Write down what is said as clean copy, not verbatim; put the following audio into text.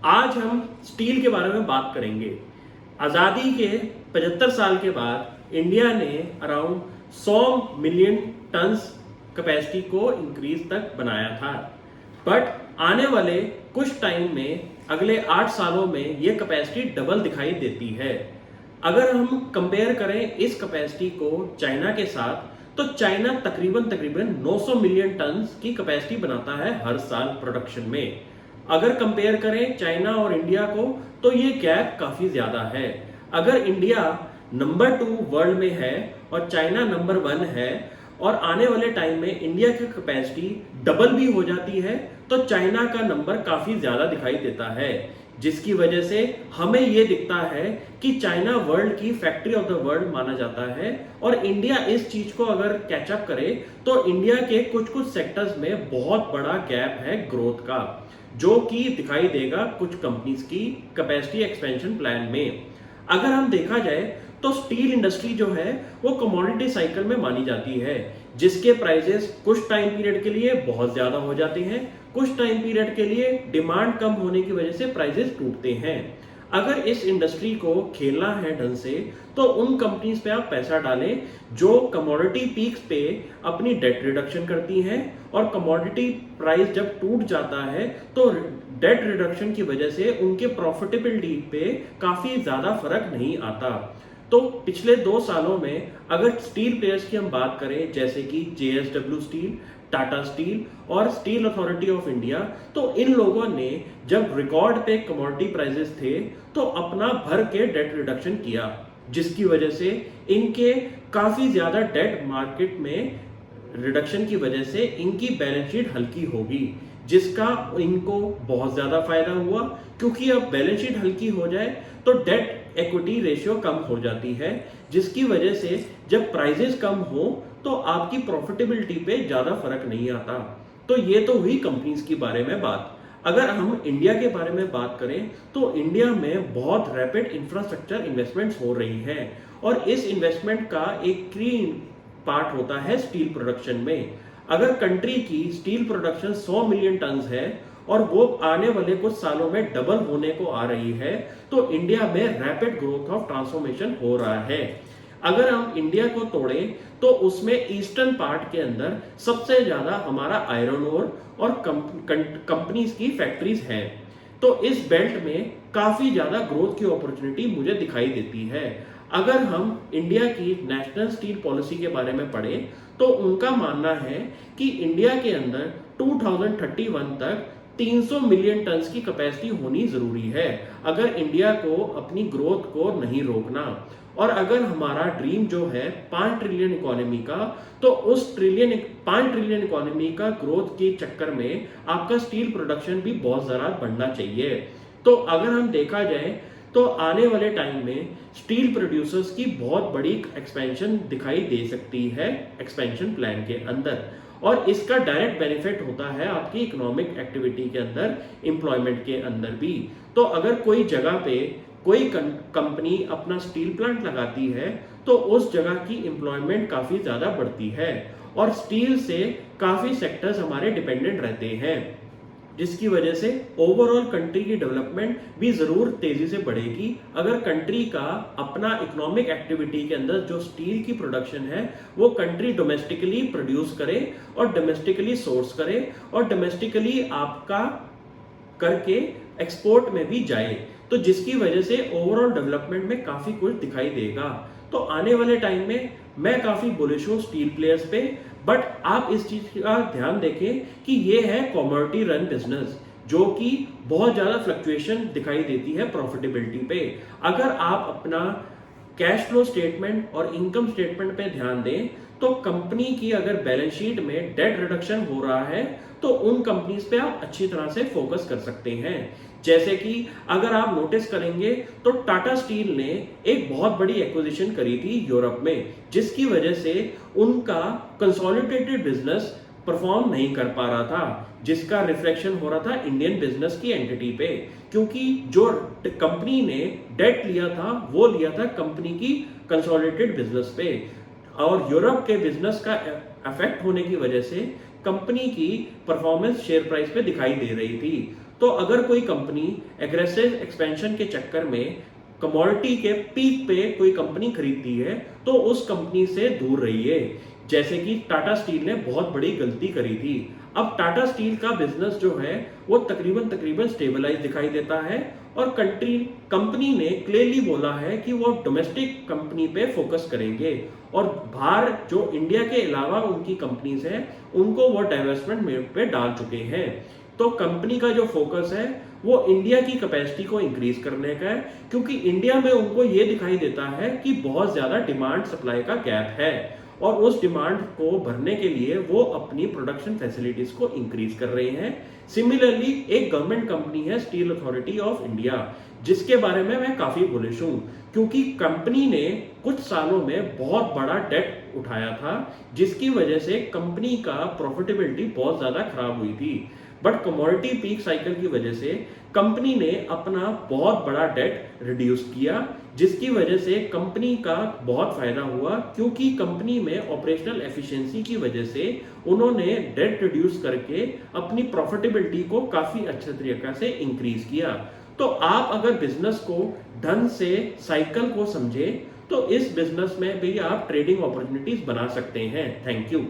आज हम स्टील के बारे में बात करेंगे। आज़ादी के 75 साल के बाद इंडिया ने अराउंड 100 मिलियन टन्स कैपेसिटी को इंक्रीज तक बनाया था, बट आने वाले कुछ टाइम में अगले 8 सालों में ये कैपेसिटी डबल दिखाई देती है। अगर हम कंपेयर करें इस कैपेसिटी को चाइना के साथ, तो चाइना तकरीबन 900 मिलियन टन्स की कैपेसिटी बनाता है हर साल प्रोडक्शन में। अगर कंपेयर करें चाइना और इंडिया को, तो ये गैप काफी ज्यादा है। अगर इंडिया नंबर 2 वर्ल्ड में है और चाइना नंबर 1 है, और आने वाले टाइम में इंडिया की कैपेसिटी डबल भी हो जाती है, तो चाइना का नंबर काफी ज्यादा दिखाई देता है, जिसकी वजह से हमें यह दिखता है कि चाइना वर्ल्ड की फैक्ट्री ऑफ द वर्ल्ड माना जाता है। और इंडिया इस चीज को अगर कैचअप करे, तो इंडिया के कुछ कुछ सेक्टर्स में बहुत बड़ा गैप है ग्रोथ का, जो कि दिखाई देगा कुछ कंपनीज की कैपेसिटी एक्सपेंशन प्लान में। अगर हम देखा जाए तो स्टील इंडस्ट्री जो है वो कमोडिटी साइकिल में मानी जाती है, जिसके प्राइसेस कुछ टाइम पीरियड के लिए बहुत ज्यादा हो जाते हैं, कुछ टाइम पीरियड के लिए डिमांड कम होने की वजह से प्राइसेस टूटते हैं। अगर इस इंडस्ट्री को खेलना है ढंग से, तो उन कंपनीज पे आप पैसा डालें जो कमोडिटी पीक्स पे अपनी डेट रिडक्शन करती हैं, और कमोडिटी प्राइस जब टूट जाता है तो डेट रिडक्शन की वजह से उनके प्रॉफिटेबिलिटी पे काफी ज्यादा फर्क नहीं आता। तो पिछले 2 सालों में अगर स्टील प्लेयर्स की हम बात करें, जैसे कि JSW स्टील, टाटा स्टील और स्टील अथॉरिटी ऑफ इंडिया, तो इन लोगों ने जब रिकॉर्ड पे कमोडिटी प्राइसेस थे तो अपना भर के डेट रिडक्शन किया, जिसकी वजह से इनके काफी ज्यादा डेट मार्केट में रिडक्शन की वजह से इनकी बैलेंस शीट हल्की होगी, जिसका इनको बहुत ज्यादा फायदा हुआ। क्योंकि अब बैलेंस शीट हल्की हो जाए तो डेट इक्विटी रेशियो कम हो जाती है, जिसकी वजह से जब प्राइसेस कम हो तो आपकी प्रॉफिटेबिलिटी पे ज्यादा फर्क नहीं आता। तो ये तो हुई कंपनीज के बारे में बात। अगर हम इंडिया के बारे में बात करें, तो इंडिया में बहुत रैपिड इंफ्रास्ट्रक्चर इन्वेस्टमेंट्स हो रही हैं, और इस इन्वेस्टमेंट का एक की पार्ट होता है स्टील प्रोडक्शन में। अगर कंट्री की स्टील प्रोडक्शन 100 मिलियन टन्स है और वो आने वाले कुछ सालों में डबल होने को आ रही है, तो इंडिया में रैपिड ग्रोथ ऑफ ट्रांसफॉर्मेशन हो रहा है। अगर हम इंडिया को तोड़ें, तो उसमें ईस्टर्न पार्ट के अंदर सबसे ज्यादा हमारा आयरन ओर और कंपनीज की फैक्ट्रीज हैं। तो इस बेल्ट में काफी ज्यादा ग्रोथ की अपॉर्चुनिटी मुझे दिखाई देती है। अगर हम इंडिया की नेशनल स्टील पॉलिसी के बारे में पढ़ें, तो उनका मानना है कि इंडिया के अंदर 2031 तक 300 मिलियन टन्स की कैपेसिटी होनी जरूरी है, अगर इंडिया को अपनी ग्रोथ को नहीं रोकना। और अगर हमारा ड्रीम जो है 5 ट्रिलियन इकोनॉमी का, तो उस 5 ट्रिलियन इकोनॉमी का ग्रोथ के चक्कर में आपका स्टील प्रोडक्शन भी बहुत ज्यादा बढ़ना चाहिए। तो अगर हम देखा जाए, तो आने वाले टाइम में स्टील प्रोड्यूसर्स की बहुत बड़ी एक्सपेंशन दिखाई दे सकती है एक्सपेंशन प्लान के अंदर, और इसका डायरेक्ट बेनिफिट होता है आपकी इकोनॉमिक एक्टिविटी के अंदर, एम्प्लॉयमेंट के अंदर भी। तो अगर कोई जगह पे कोई कंपनी अपना स्टील प्लांट लगाती है, तो उस जगह की एम्प्लॉयमेंट काफी ज्यादा बढ़ती है, और स्टील से काफी सेक्टर्स हमारे डिपेंडेंट रहते हैं, जिसकी वजह से ओवरऑल कंट्री की डेवलपमेंट भी जरूर तेजी से बढ़ेगी। अगर कंट्री का अपना इकोनॉमिक एक्टिविटी के अंदर जो स्टील की प्रोडक्शन है वो कंट्री डोमेस्टिकली प्रोड्यूस करे और डोमेस्टिकली सोर्स करे और डोमेस्टिकली आपका करके एक्सपोर्ट में भी जाए, तो जिसकी वजह से ओवरऑल डेवलपमेंट में काफी कुछ दिखाई देगा। तो आने वाले टाइम में मैं काफी बुलिश हूं स्टील प्लेयर्स पे, बट आप इस चीज का ध्यान देखें कि ये है कमोडिटी रन बिजनेस, जो कि बहुत ज्यादा फ्लक्चुएशन दिखाई देती है प्रॉफिटेबिलिटी पे। अगर आप अपना कैश फ्लो स्टेटमेंट और इनकम स्टेटमेंट पे ध्यान दें, तो कंपनी की अगर बैलेंस शीट में डेट रिडक्शन हो रहा है, तो उन कंपनीज पे आप अच्छी तरह से फोकस कर सकते हैं। जैसे कि अगर आप नोटिस करेंगे, तो टाटा स्टील ने एक बहुत बड़ी एक्विजिशन करी थी यूरोप में, जिसकी वजह से उनका कंसोलिडेटेड बिजनेस परफॉर्म नहीं कर पा रहा था, जिसका रिफ्लेक्शन हो रहा था इंडियन बिजनेस की एंटिटी पे। क्योंकि जो कंपनी ने डेट लिया था वो लिया था कंपनी की कंसोलिडेटेड बिजनेस पे, और यूरोप के बिजनेस का इफेक्ट होने की वजह से कंपनी की परफॉर्मेंस शेयर प्राइस पे दिखाई दे रही थी। तो अगर कोई कंपनी एग्रेसिव एक्सपेंशन के चक्कर में कमोडिटी के पीक पे कोई कंपनी खरीदती है तो उस कंपनी से दूर रहिए। जैसे कि टाटा स्टील ने बहुत बड़ी गलती करी थी। अब टाटा स्टील का बिजनेस जो है वो तकरीबन स्टेबलाइज दिखाई देता है और कंपनी ने क्लियरली बोला है कि वो डोमेस्टिक कंपनी पे फोकस करेंगे और बाहर जो इंडिया के अलावा उनकी कंपनीज हैं उनको वो डाइवेस्टमेंट पे डाल चुके हैं। तो कंपनी का जो फोकस है वो इंडिया की कैपेसिटी को इंक्रीज करने का है, क्योंकि इंडिया में उनको ये दिखाई देता है कि बहुत ज्यादा डिमांड सप्लाई का गैप है और उस डिमांड को भरने के लिए वो अपनी प्रोडक्शन फैसिलिटीज को इंक्रीज कर रहे हैं। सिमिलरली एक गवर्नमेंट कंपनी है स्टील अथॉरिटी ऑफ इंडिया, जिसके बारे में मैं काफी बुलिश हूं, क्योंकि कंपनी ने कुछ सालों में बहुत बड़ा डेट उठाया था जिसकी वजह से कंपनी का प्रॉफिटेबिलिटी बहुत ज्यादा खराब हुई थी। बट कमोडिटी पीक साइकिल की वजह से कंपनी ने अपना बहुत बड़ा डेट रिड्यूस किया, जिसकी वजह से कंपनी का बहुत फायदा हुआ, क्योंकि कंपनी में ऑपरेशनल एफिशिएंसी की वजह से उन्होंने डेट रिड्यूस करके अपनी प्रॉफिटेबिलिटी को काफी अच्छे तरीके से इंक्रीज किया। तो आप अगर बिजनेस को ढंग से साइकिल को समझे तो इस बिजनेस में भी आप ट्रेडिंग अपॉर्चुनिटीज बना सकते हैं। Thank you.